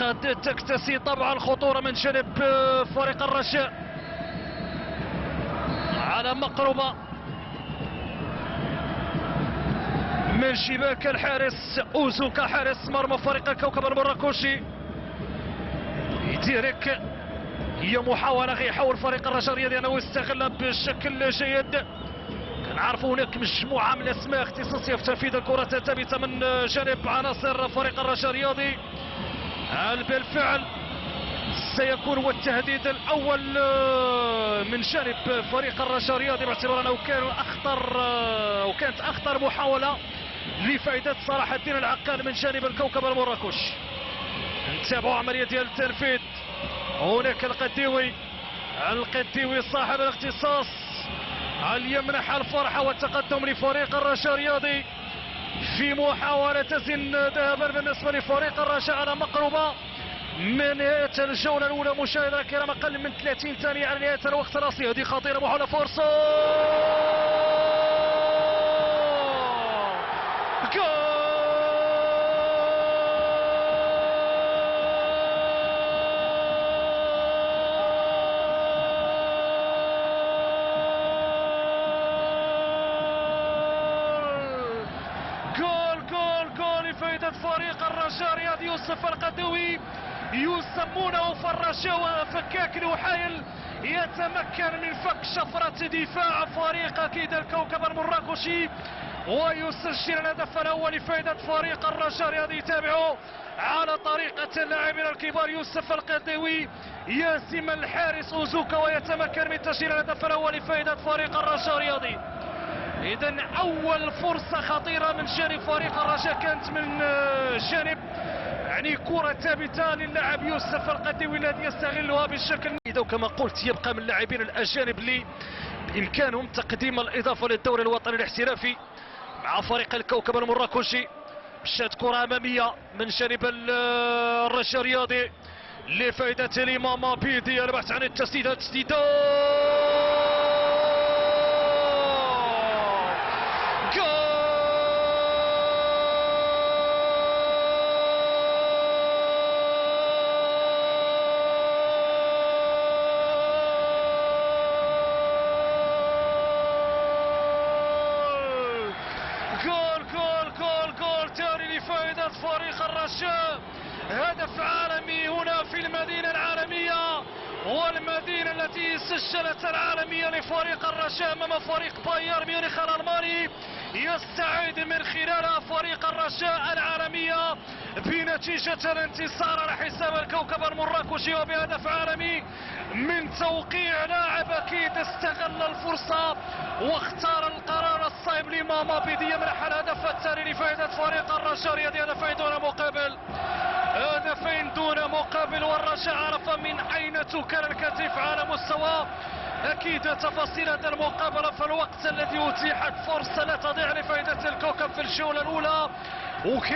قد تكتسي طبعا الخطورة من جانب فريق الرجاء على مقربة من شباك الحارس أوزوكا حارس مرمى فريق الكوكب المراكشي. يديرك هي محاولة غيحاول فريق الرجاء الرياضي انه يستغلها بشكل جيد. كنعرفوا هناك مجموعة من الاسماء اختصاصية في تنفيذ الكرات الثابتة من جانب عناصر فريق الرجاء الرياضي. هل بالفعل سيكون هو التهديد الاول من جانب فريق الرجاء الرياضي باعتبار انه كانت اخطر محاولة لفائدة صلاح الدين العقاد من جانب الكوكب المراكش. نتابعوا عملية ديال التنفيذ. هناك القديوي صاحب الاختصاص هل يمنح الفرحة والتقدم لفريق الرجاء الرياضي في محاولة تزن ذهبا بالنسبة لفريق الرجاء على مقربة من نهاية الجولة الأولى. مشاهدينا الكرام أقل من 30 ثانية على نهاية الوقت الأصلي. هذه خطيرة محاولة فرصة جول. لفائدة فريق الرجاء الرياضي. يوسف القدوي يسمونه فالرجاء فكاك نحايل يتمكن من فك شفرة دفاع فريق اكيد الكوكب المراكشي ويسجل الهدف الاول لفائدة فريق الرجاء الرياضي. يتابعه على طريقة اللاعبين الكبار يوسف القدوي ياسم الحارس اوزوكا ويتمكن من تسجيل الهدف الاول لفائدة فريق الرجاء الرياضي. إذا أول فرصة خطيرة من جانب فريق الرجاء كانت من جانب كرة ثابتة للاعب يوسف القديوي الذي يستغلها بشكل إذا وكما قلت يبقى من اللاعبين الأجانب اللي بإمكانهم تقديم الإضافة للدوري الوطني الاحترافي مع فريق الكوكب المراكشي. مشات كرة أمامية من جانب الرجاء الرياضي لفائدة الإمام بيدي. البحث عن التسديدات جول ثاني لفائدة فريق الرجاء. هدف عالمي هنا في المدينة العالمية والمدينة التي سجلت العالمية لفريق الرجاء أمام فريق بايرن ميونخ الألماني. يستعيد من خلالها فريق الرجاء العالمية بنتيجة الانتصار على حساب الكوكب المراكشي وبهدف عالمي من توقيع لاعب اكيد استغل الفرصة واختار القرار الصائب لماما بيدي يمنح الهدف الثاني لفائدة فريق الرجاء الرياضي. هدفين دون مقابل والرجاء عرف من اين تكل الكتف على مستوى اكيد تفاصيل هذا المقابله في الوقت الذي اتيحت فرصه لا تضيع لفائده الكوكب في الجوله الاولى وكان